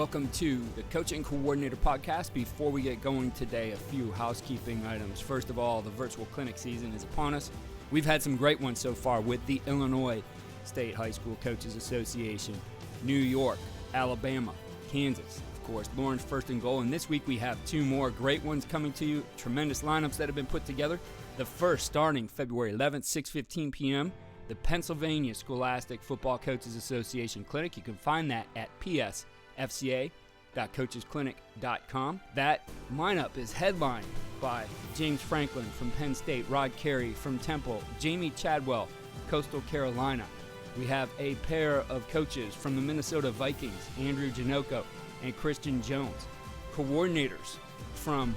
welcome to the Coaching Coordinator Podcast. Before we get going today, a few housekeeping items. First of all, the virtual clinic season is upon us. We've had some great ones so far with the Illinois State High School Coaches Association, New York, Alabama, Kansas, of course, Lawrence First and Goal. And this week we have two more great ones coming to you, tremendous lineups that have been put together. The first starting February 11th, 6:15 p.m., the Pennsylvania Scholastic Football Coaches Association Clinic. You can find that at psfca.coachesclinic.com. That lineup is headlined by James Franklin from Penn State, Rod Carey from Temple, Jamie Chadwell, Coastal Carolina. We have a pair of coaches from the Minnesota Vikings, Andrew Janoko and Christian Jones. Coordinators from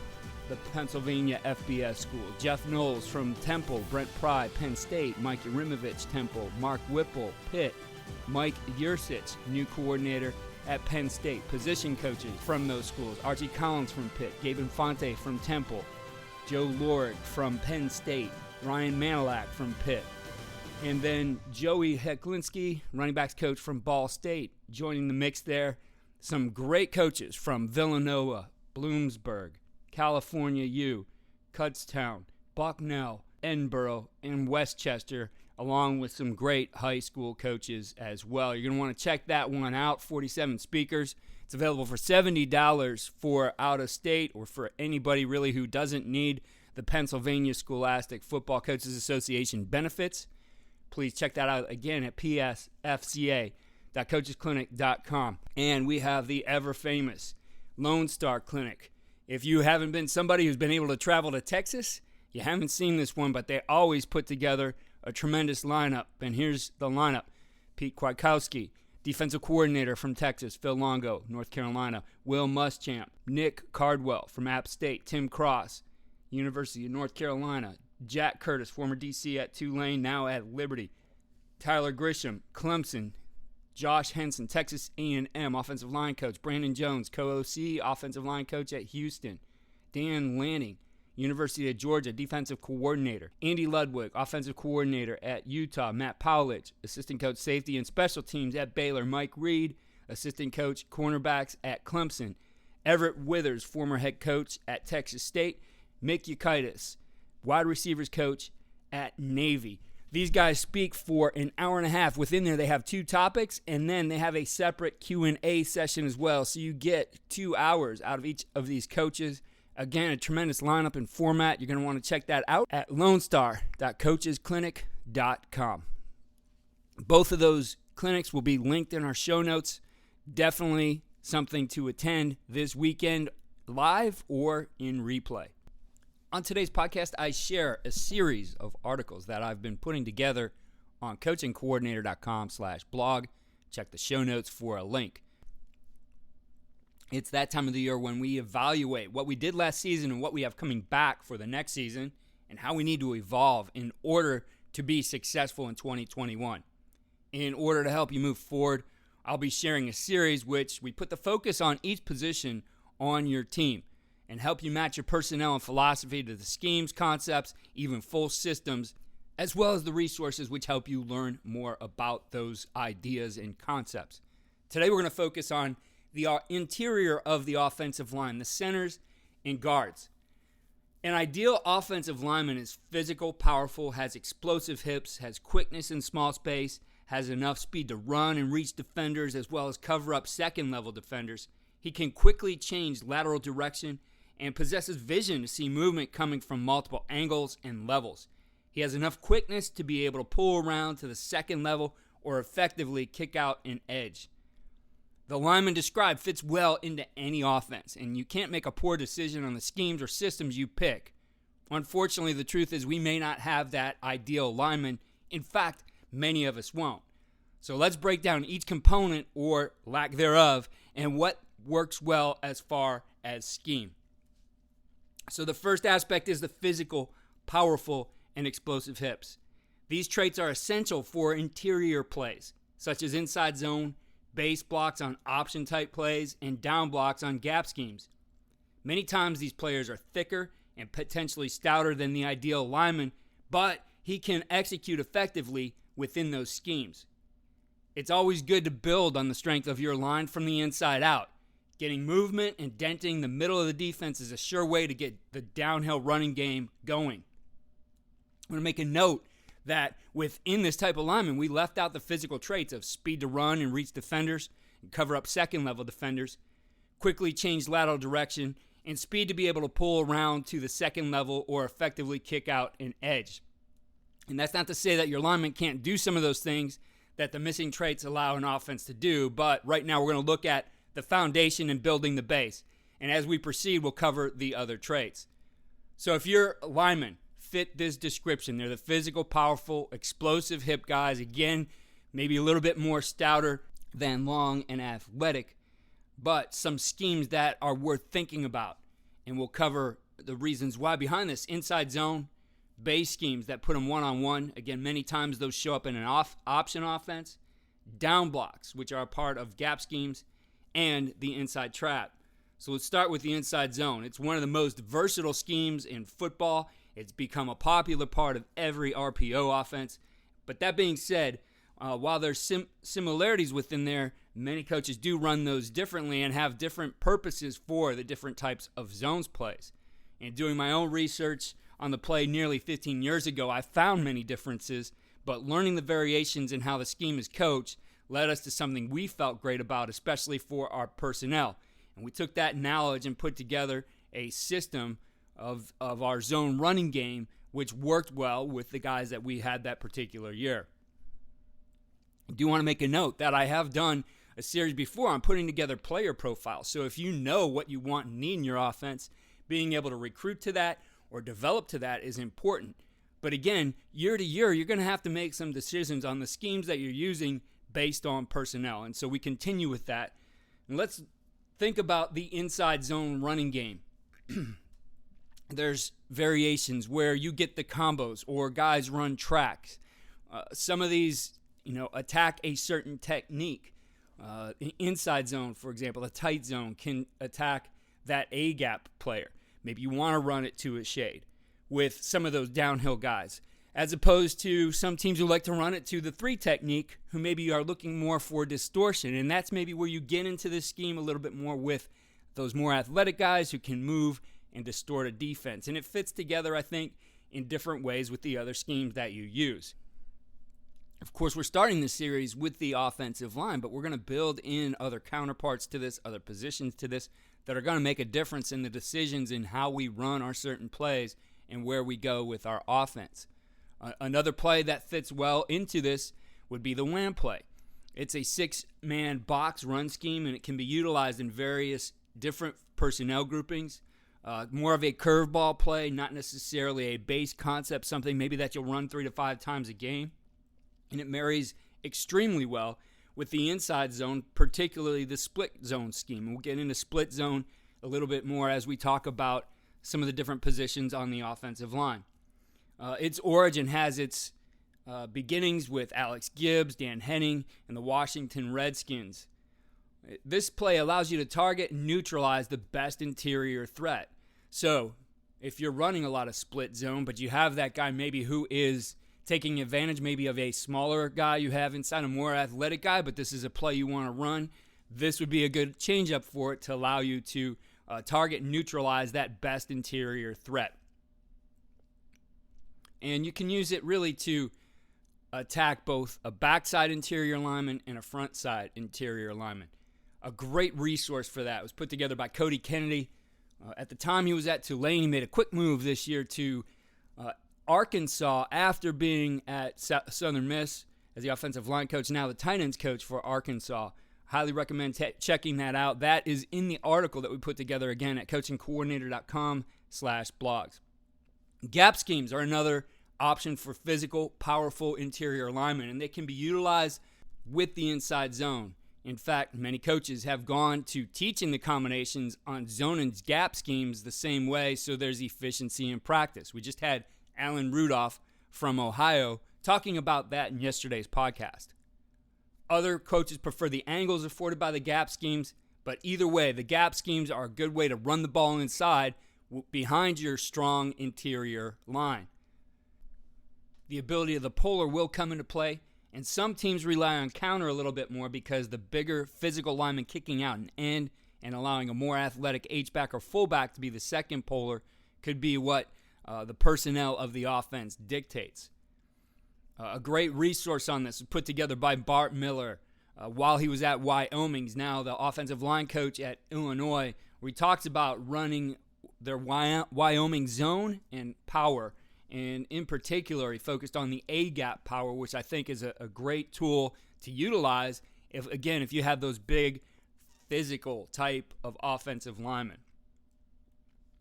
the Pennsylvania FBS School, Jeff Knowles from Temple, Brent Pry, Penn State, Mike Yarimovich, Temple, Mark Whipple, Pitt, Mike Yursich, new coordinator at Penn State. Position coaches from those schools, Archie Collins from Pitt, Gabe Infante from Temple, Joe Lorig from Penn State, Ryan Manilak from Pitt, and then Joey Heklinski, running backs coach from Ball State, joining the mix there. Some great coaches from Villanova, Bloomsburg, California U, Kutztown, Bucknell, Edinboro, and Westchester, along with some great high school coaches as well. You're going to want to check that one out, 47 speakers. It's available for $70 for out-of-state or for anybody really who doesn't need the Pennsylvania Scholastic Football Coaches Association benefits. Please check that out again at psfca.coachesclinic.com. And we have the ever-famous Lone Star Clinic. If you haven't been somebody who's been able to travel to Texas, you haven't seen this one, but they always put together a tremendous lineup. And here's the lineup. Pete Kwiatkowski, defensive coordinator from Texas, Phil Longo, North Carolina, Will Muschamp, Nick Cardwell from App State, Tim Cross, University of North Carolina, Jack Curtis, former DC at Tulane, now at Liberty, Tyler Grisham, Clemson, Josh Henson, Texas A&M offensive line coach, Brandon Jones, co-OC offensive line coach at Houston, Dan Lanning, University of Georgia defensive coordinator, Andy Ludwig, offensive coordinator at Utah, Matt Powledge, assistant coach safety and special teams at Baylor, Mike Reed, assistant coach cornerbacks at Clemson, Everett Withers, former head coach at Texas State, Mick Yukaitis, wide receivers coach at Navy. These guys speak for an hour and a half. Within there, they have two topics, and then they have a separate Q&A session as well. So you get 2 hours out of each of these coaches. Again, a tremendous lineup and format. You're going to want to check that out at lonestar.coachesclinic.com. Both of those clinics will be linked in our show notes. Definitely something to attend this weekend, live or in replay. On today's podcast, I share a series of articles that I've been putting together on coachingcoordinator.com/blog. Check the show notes for a link. It's that time of the year when we evaluate what we did last season and what we have coming back for the next season and how we need to evolve in order to be successful in 2021. In order to help you move forward, I'll be sharing a series which we put the focus on each position on your team and help you match your personnel and philosophy to the schemes, concepts, even full systems, as well as the resources which help you learn more about those ideas and concepts. Today we're going to focus on the interior of the offensive line, the centers and guards. An ideal offensive lineman is physical, powerful, has explosive hips, has quickness in small space, has enough speed to run and reach defenders as well as cover up second-level defenders. He can quickly change lateral direction and possesses vision to see movement coming from multiple angles and levels. He has enough quickness to be able to pull around to the second level or effectively kick out an edge. The lineman described fits well into any offense, and you can't make a poor decision on the schemes or systems you pick. Unfortunately, the truth is we may not have that ideal lineman. In fact, many of us won't. So let's break down each component or lack thereof and what works well as far as scheme. So the first aspect is the physical, powerful, and explosive hips. These traits are essential for interior plays, such as inside zone, base blocks on option-type plays, and down blocks on gap schemes. Many times these players are thicker and potentially stouter than the ideal lineman, but he can execute effectively within those schemes. It's always good to build on the strength of your line from the inside out. Getting movement and denting the middle of the defense is a sure way to get the downhill running game going. I'm going to make a note that within this type of lineman, we left out the physical traits of speed to run and reach defenders, and cover up second-level defenders, quickly change lateral direction, and speed to be able to pull around to the second level or effectively kick out an edge. And that's not to say that your lineman can't do some of those things that the missing traits allow an offense to do, but right now we're going to look at the foundation and building the base. And as we proceed, we'll cover the other traits. So if your linemen fit this description, they're the physical, powerful, explosive hip guys. Again, maybe a little bit more stouter than long and athletic, but some schemes that are worth thinking about. And we'll cover the reasons why behind this. Inside zone, base schemes that put them one-on-one. Again, many times those show up in an option offense. Down blocks, which are a part of gap schemes, and the inside trap. So let's start with the inside zone. It's one of the most versatile schemes in football. It's become a popular part of every RPO offense. But that being said, while there's similarities within there, many coaches do run those differently and have different purposes for the different types of zones plays. And doing my own research on the play nearly 15 years ago, I found many differences, but learning the variations in how the scheme is coached led us to something we felt great about, especially for our personnel. And we took that knowledge and put together a system of our zone running game, which worked well with the guys that we had that particular year. I do want to make a note that I have done a series before on putting together player profiles. So if you know what you want and need in your offense, being able to recruit to that or develop to that is important. But again, year to year, you're going to have to make some decisions on the schemes that you're using based on personnel. And so we continue with that. And let's think about the inside zone running game. There's variations where you get the combos or guys run tracks. Some of these, attack a certain technique. The inside zone, for example, a tight zone can attack that A-gap player. Maybe you want to run it to a shade with some of those downhill guys, as opposed to some teams who like to run it to the 3 technique, who maybe are looking more for distortion. And that's maybe where you get into this scheme a little bit more with those more athletic guys who can move and distort a defense. And it fits together, I think, in different ways with the other schemes that you use. Of course, we're starting this series with the offensive line, but we're going to build in other counterparts to this, other positions to this, that are going to make a difference in the decisions in how we run our certain plays and where we go with our offense. Another play that fits well into this would be the wham play. It's a 6-man box run scheme, and it can be utilized in various different personnel groupings. More of a curveball play, not necessarily a base concept, something maybe that you'll run 3 to 5 times a game. And it marries extremely well with the inside zone, particularly the split zone scheme. We'll get into split zone a little bit more as we talk about some of the different positions on the offensive line. Its origin has its beginnings with Alex Gibbs, Dan Henning, and the Washington Redskins. This play allows you to target and neutralize the best interior threat. So if you're running a lot of split zone, but you have that guy maybe who is taking advantage maybe of a smaller guy you have inside, a more athletic guy, but this is a play you want to run, this would be a good change-up for it to allow you to target and neutralize that best interior threat. And you can use it really to attack both a backside interior lineman and a front side interior lineman. A great resource for that was put together by Cody Kennedy. At the time he was at Tulane, he made a quick move this year to Arkansas after being at Southern Miss as the offensive line coach, now the tight ends coach for Arkansas. Highly recommend checking that out. That is in the article that we put together again at coachingcoordinator.com/blogs. Gap schemes are another option for physical, powerful interior linemen, and they can be utilized with the inside zone. In fact, many coaches have gone to teaching the combinations on zone and gap schemes the same way, so there's efficiency in practice. We just had Alan Rudolph from Ohio talking about that in yesterday's podcast. Other coaches prefer the angles afforded by the gap schemes, but either way, the gap schemes are a good way to run the ball inside behind your strong interior line. The ability of the puller will come into play, and some teams rely on counter a little bit more because the bigger physical lineman kicking out an end and allowing a more athletic H-back or fullback to be the second polar could be what the personnel of the offense dictates. A great resource on this was put together by Bart Miller while he was at Wyoming. He's now the offensive line coach at Illinois, where he talks about running their Wyoming zone and power. And in particular, he focused on the A-gap power, which I think is a great tool to utilize if you have those big physical type of offensive linemen.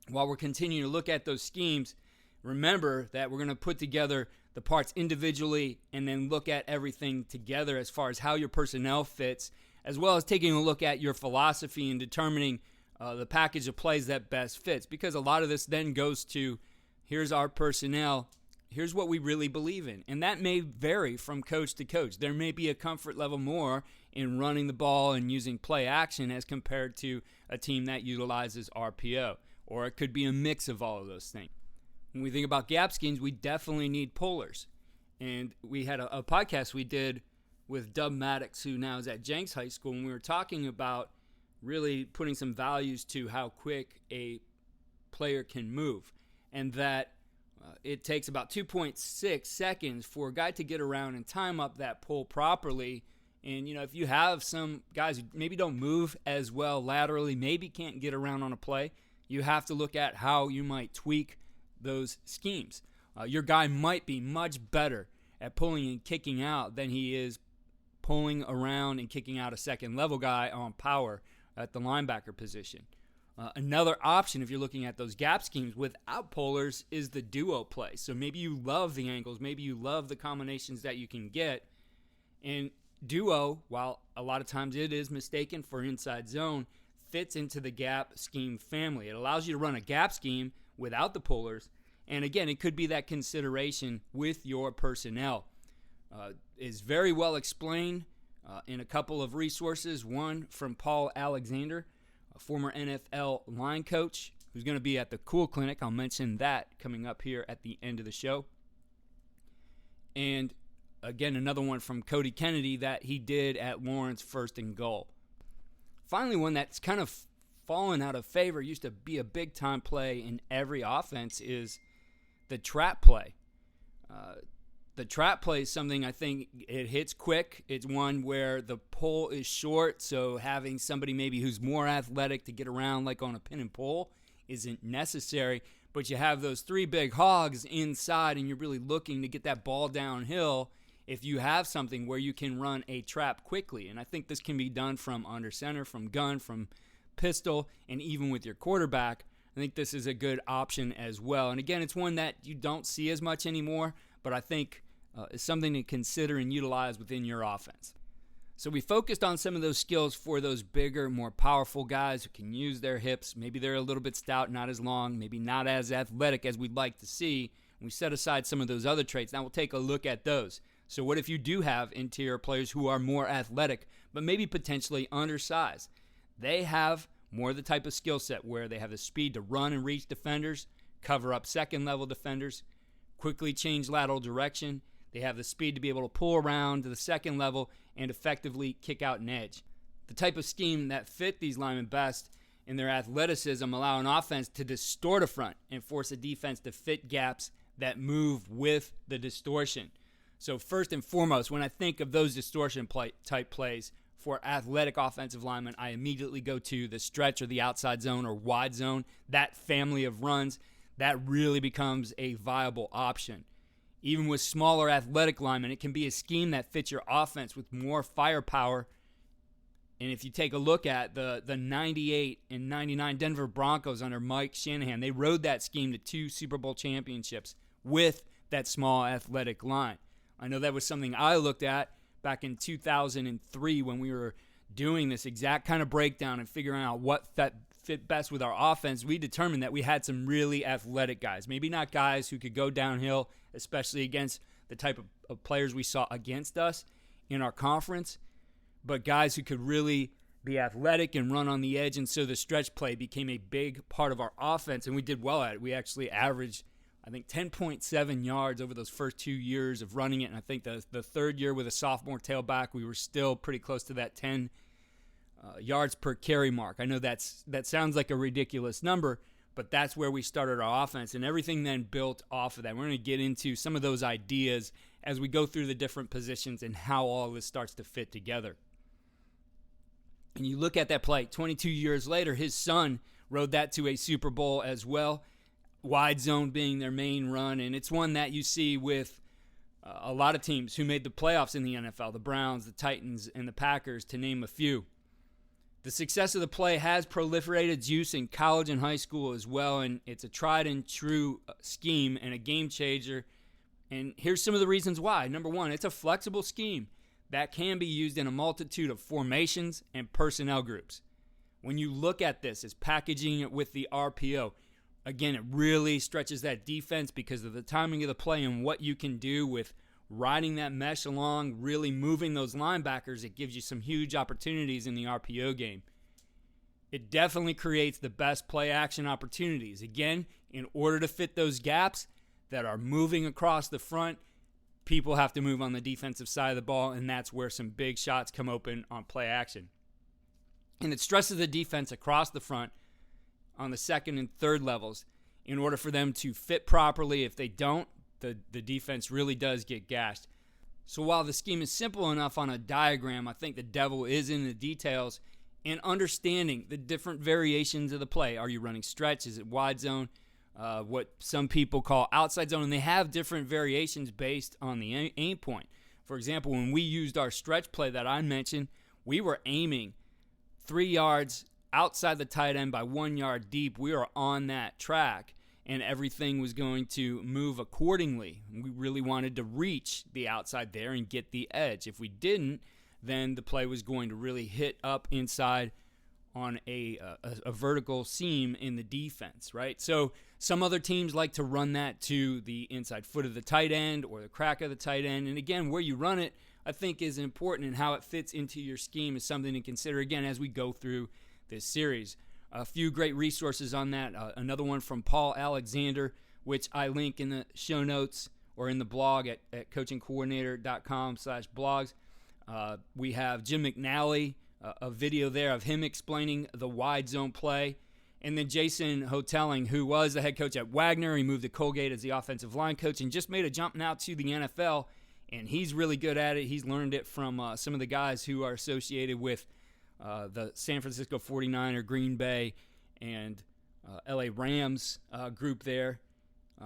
While we're continuing to look at those schemes, remember that we're going to put together the parts individually and then look at everything together as far as how your personnel fits, as well as taking a look at your philosophy and determining the package of plays that best fits. Because a lot of this then goes to, here's our personnel, here's what we really believe in. And that may vary from coach to coach. There may be a comfort level more in running the ball and using play action as compared to a team that utilizes RPO. Or it could be a mix of all of those things. When we think about gap schemes, we definitely need pullers. And we had a podcast we did with Dub Maddox, who now is at Jenks High School, and we were talking about really putting some values to how quick a player can move. And that it takes about 2.6 seconds for a guy to get around and time up that pull properly. And, if you have some guys who maybe don't move as well laterally, maybe can't get around on a play, you have to look at how you might tweak those schemes. Your guy might be much better at pulling and kicking out than he is pulling around and kicking out a second level guy on power at the linebacker position. Another option, if you're looking at those gap schemes without pullers, is the duo play. So maybe you love the angles, maybe you love the combinations that you can get. And duo, while a lot of times it is mistaken for inside zone, fits into the gap scheme family. It allows you to run a gap scheme without the pullers. And again, it could be that consideration with your personnel. Is very well explained in a couple of resources. One from Paul Alexander, a former NFL line coach, who's going to be at the Cool Clinic. I'll mention that coming up here at the end of the show. And again, another one from Cody Kennedy that he did at Lawrence First and Goal. Finally, one that's kind of fallen out of favor, used to be a big-time play in every offense, is the trap play. The trap play is something I think it hits quick. It's one where the pull is short, so having somebody maybe who's more athletic to get around like on a pin and pull isn't necessary. But you have those three big hogs inside, and you're really looking to get that ball downhill if you have something where you can run a trap quickly. And I think this can be done from under center, from gun, from pistol, and even with your quarterback. I think this is a good option as well. And again, it's one that you don't see as much anymore, but I think is something to consider and utilize within your offense. So we focused on some of those skills for those bigger, more powerful guys who can use their hips. Maybe they're a little bit stout, not as long, maybe not as athletic as we'd like to see. We set aside some of those other traits. Now we'll take a look at those. So what if you do have interior players who are more athletic, but maybe potentially undersized? They have more the type of skill set where they have the speed to run and reach defenders, cover up second-level defenders, quickly change lateral direction. They have the speed to be able to pull around to the second level and effectively kick out an edge. The type of scheme that fit these linemen best in their athleticism allow an offense to distort a front and force a defense to fit gaps that move with the distortion. So first and foremost, when I think of those distortion type plays for athletic offensive linemen, I immediately go to the stretch or the outside zone or wide zone. That family of runs, that really becomes a viable option. Even with smaller athletic linemen, it can be a scheme that fits your offense with more firepower. And if you take a look at the 98 and 99 Denver Broncos under Mike Shanahan, they rode that scheme to 2 Super Bowl championships with that small athletic line. I know that was something I looked at back in 2003 when we were doing this exact kind of breakdown and figuring out what that fit best with our offense. We determined that we had some really athletic guys, maybe not guys who could go downhill, especially against the type of players we saw against us in our conference, but guys who could really be athletic and run on the edge. And so the stretch play became a big part of our offense, and we did well at it. We actually averaged, I think, 10.7 yards over those first 2 years of running it. And I think the third year with a sophomore tailback, we were still pretty close to that 10 yards per carry mark. I know that sounds like a ridiculous number, but that's where we started our offense, and everything then built off of that. We're going to get into some of those ideas as we go through the different positions and how all this starts to fit together. And you look at that play, 22 years later, his son rode that to a Super Bowl as well, wide zone being their main run, and it's one that you see with a lot of teams who made the playoffs in the NFL, the Browns, the Titans, and the Packers, to name a few. The success of the play has proliferated its use in college and high school as well, and it's a tried and true scheme and a game changer. And here's some of the reasons why. Number one, it's a flexible scheme that can be used in a multitude of formations and personnel groups. When you look at this as packaging it with the RPO, again, it really stretches that defense because of the timing of the play and what you can do with riding that mesh along, really moving those linebackers. It gives you some huge opportunities in the RPO game. It definitely creates the best play action opportunities. Again, in order to fit those gaps that are moving across the front, people have to move on the defensive side of the ball, and that's where some big shots come open on play action. And it stresses the defense across the front on the second and third levels in order for them to fit properly. If they don't, the defense really does get gashed. So while the scheme is simple enough on a diagram, I think the devil is in the details and understanding the different variations of the play. Are you running stretch? Is it wide zone? What some people call outside zone, and they have different variations based on the aim point. For example, when we used our stretch play that I mentioned, we were aiming 3 yards outside the tight end by 1 yard deep. We were on that track, and everything was going to move accordingly. We really wanted to reach the outside there and get the edge. If we didn't, then the play was going to really hit up inside on a vertical seam in the defense, right? So some other teams like to run that to the inside foot of the tight end or the crack of the tight end. And again, where you run it, I think is important, and how it fits into your scheme is something to consider, again, as we go through this series. A few great resources on that. Another one from Paul Alexander, which I link in the show notes or in the blog at coachingcoordinator.com/blogs. We have Jim McNally, a video there of him explaining the wide zone play. And then Jason Hotelling, who was the head coach at Wagner. He moved to Colgate as the offensive line coach and just made a jump now to the NFL. And he's really good at it. He's learned it from some of the guys who are associated with the San Francisco 49er, Green Bay, and LA Rams group there.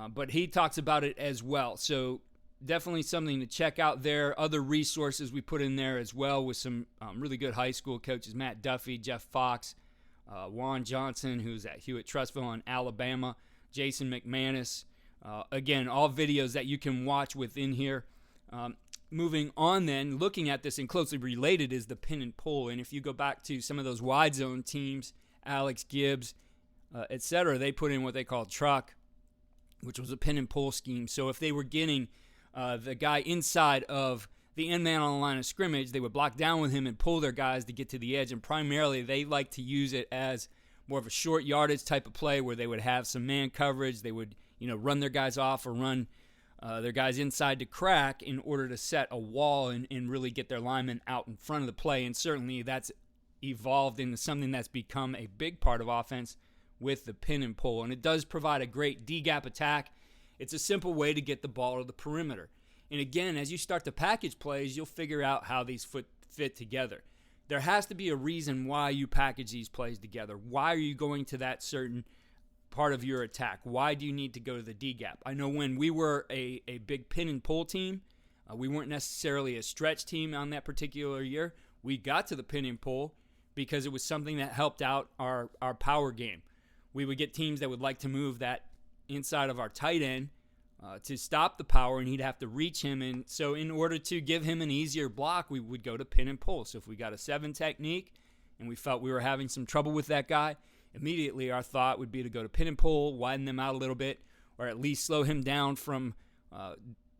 But he talks about it as well. So definitely something to check out there. Other resources we put in there as well with some really good high school coaches, Matt Duffy, Jeff Fox, Juan Johnson, who's at Hewitt-Trussville in Alabama, Jason McManus. Again, all videos that you can watch within here. Moving on then, looking at this and closely related is the pin and pull. And if you go back to some of those wide zone teams, Alex Gibbs, etc., they put in what they call truck, which was a pin and pull scheme. So if they were getting the guy inside of the end man on the line of scrimmage, they would block down with him and pull their guys to get to the edge. And primarily, they like to use it as more of a short yardage type of play where they would have some man coverage. They would, run their guys off or run their guys inside to crack in order to set a wall and really get their linemen out in front of the play. And certainly that's evolved into something that's become a big part of offense with the pin and pull. And it does provide a great D-gap attack. It's a simple way to get the ball to the perimeter. And again, as you start to package plays, you'll figure out how these fit together. There has to be a reason why you package these plays together. Why are you going to that certain part of your attack? Why do you need to go to the D-gap? I know when we were a big pin and pull team, we weren't necessarily a stretch team on that particular year. We got to the pin and pull because it was something that helped out our power game. We would get teams that would like to move that inside of our tight end to stop the power, and he'd have to reach him. And so in order to give him an easier block, we would go to pin and pull. So if we got a 7 technique and we felt we were having some trouble with that guy, immediately our thought would be to go to pin and pull, widen them out a little bit, or at least slow him down from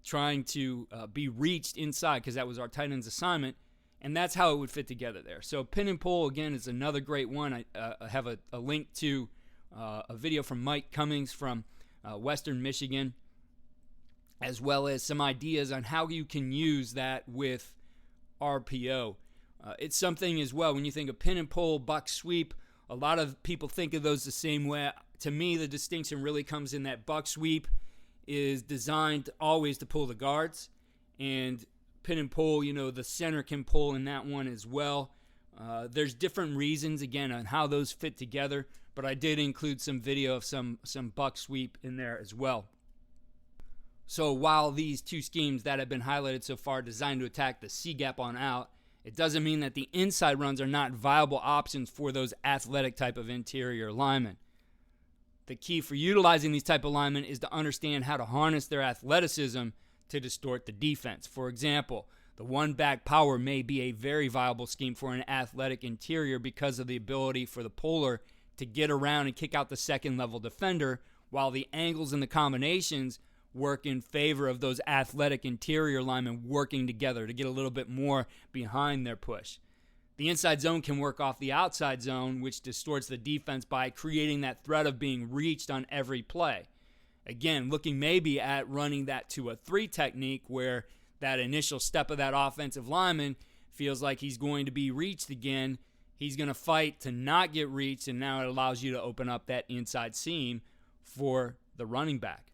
trying to be reached inside, because that was our tight end's assignment. And that's how it would fit together there. So pin and pull, again, is another great one. I have a link to a video from Mike Cummings from Western Michigan, as well as some ideas on how you can use that with RPO. It's something as well, when you think of pin and pull, buck sweep, a lot of people think of those the same way. To me, the distinction really comes in that buck sweep is designed always to pull the guards, and pin and pull, the center can pull in that one as well. There's different reasons, again, on how those fit together, but I did include some video of some buck sweep in there as well. So while these two schemes that have been highlighted so far are designed to attack the C gap on out, it doesn't mean that the inside runs are not viable options for those athletic type of interior linemen. The key for utilizing these type of linemen is to understand how to harness their athleticism to distort the defense. For example, the one-back power may be a very viable scheme for an athletic interior because of the ability for the puller to get around and kick out the second-level defender, while the angles and the combinations work in favor of those athletic interior linemen working together to get a little bit more behind their push. The inside zone can work off the outside zone, which distorts the defense by creating that threat of being reached on every play. Again, looking maybe at running that to a 3 technique where that initial step of that offensive lineman feels like he's going to be reached again. He's going to fight to not get reached, and now it allows you to open up that inside seam for the running back.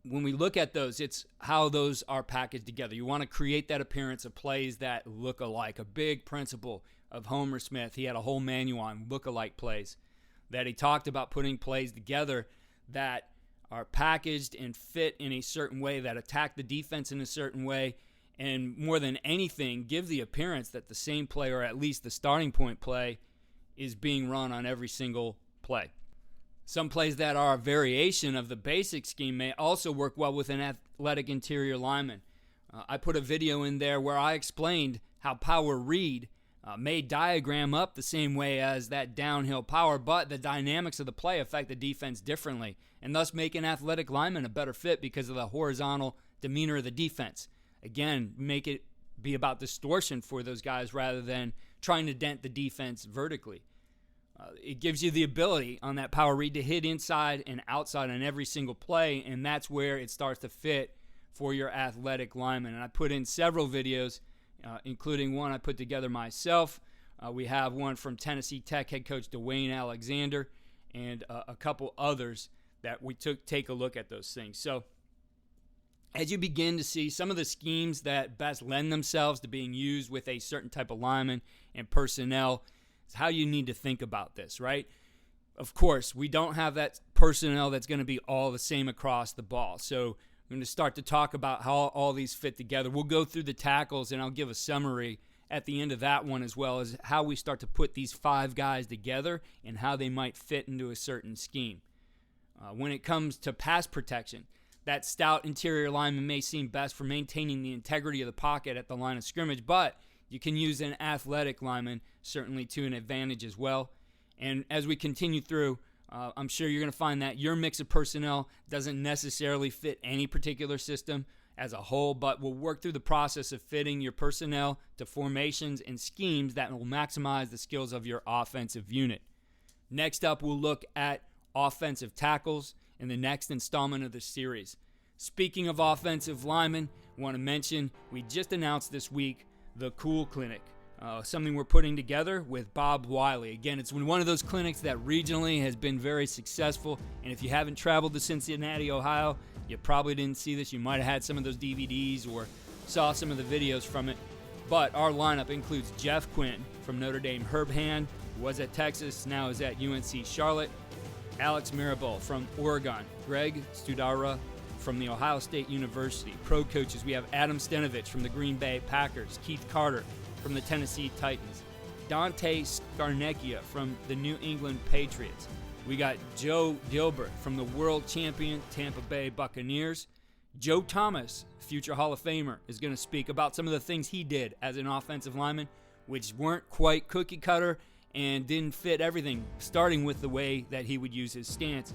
When we look at those, it's how those are packaged together. You want to create that appearance of plays that look alike. A big principle of Homer Smith, he had a whole manual on look-alike plays, that he talked about putting plays together that are packaged and fit in a certain way, that attack the defense in a certain way, and more than anything, give the appearance that the same play, or at least the starting point play, is being run on every single play. Some plays that are a variation of the basic scheme may also work well with an athletic interior lineman. I put a video in there where I explained how power read may diagram up the same way as that downhill power, but the dynamics of the play affect the defense differently, and thus make an athletic lineman a better fit because of the horizontal demeanor of the defense. Again, make it be about distortion for those guys rather than trying to dent the defense vertically. It gives you the ability on that power read to hit inside and outside on every single play, and that's where it starts to fit for your athletic lineman. And I put in several videos, including one I put together myself. We have one from Tennessee Tech head coach Dwayne Alexander, and a couple others that we take a look at those things. So as you begin to see some of the schemes that best lend themselves to being used with a certain type of lineman and personnel, it's how you need to think about this, right? Of course, we don't have that personnel that's going to be all the same across the ball. So I'm going to start to talk about how all these fit together. We'll go through the tackles, and I'll give a summary at the end of that one, as well as how we start to put these 5 guys together and how they might fit into a certain scheme. When it comes to pass protection, that stout interior lineman may seem best for maintaining the integrity of the pocket at the line of scrimmage, but you can use an athletic lineman certainly to an advantage as well. And as we continue through, I'm sure you're going to find that your mix of personnel doesn't necessarily fit any particular system as a whole, but we'll work through the process of fitting your personnel to formations and schemes that will maximize the skills of your offensive unit. Next up, we'll look at offensive tackles in the next installment of the series. Speaking of offensive linemen, I want to mention we just announced this week the Cool Clinic, something we're putting together with Bob Wiley. Again, it's one of those clinics that regionally has been very successful, and if you haven't traveled to Cincinnati, Ohio, you probably didn't see this. You might have had some of those DVDs or saw some of the videos from it, but our lineup includes Jeff Quinn from Notre Dame, Herb Hand, who was at Texas, now is at UNC Charlotte, Alex Mirabal from Oregon, Greg Studara from the Ohio State University. Pro coaches, we have Adam Stenovich from the Green Bay Packers, Keith Carter from the Tennessee Titans, Dante Scarnecchia from the New England Patriots. We got Joe Gilbert from the world champion Tampa Bay Buccaneers. Joe Thomas, future Hall of Famer, is going to speak about some of the things he did as an offensive lineman, which weren't quite cookie cutter and didn't fit everything, starting with the way that he would use his stance.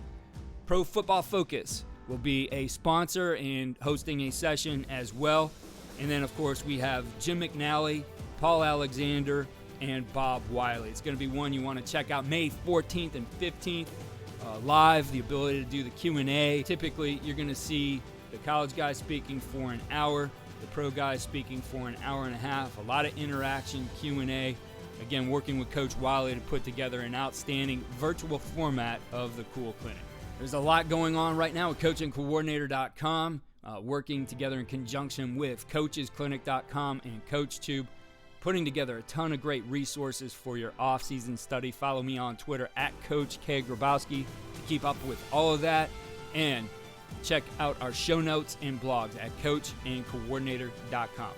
Pro Football Focus will be a sponsor and hosting a session as well. And then, of course, we have Jim McNally, Paul Alexander, and Bob Wiley. It's going to be one you want to check out May 14th and 15th live, the ability to do the Q&A. Typically, you're going to see the college guy speaking for an hour, the pro guys speaking for an hour and a half, a lot of interaction, Q&A. Again, working with Coach Wiley to put together an outstanding virtual format of the Cool Clinic. There's a lot going on right now with coachingcoordinator.com, working together in conjunction with coachesclinic.com and CoachTube, putting together a ton of great resources for your off-season study. Follow me on Twitter at Coach K. Grabowski to keep up with all of that. And check out our show notes and blogs at coachandcoordinator.com.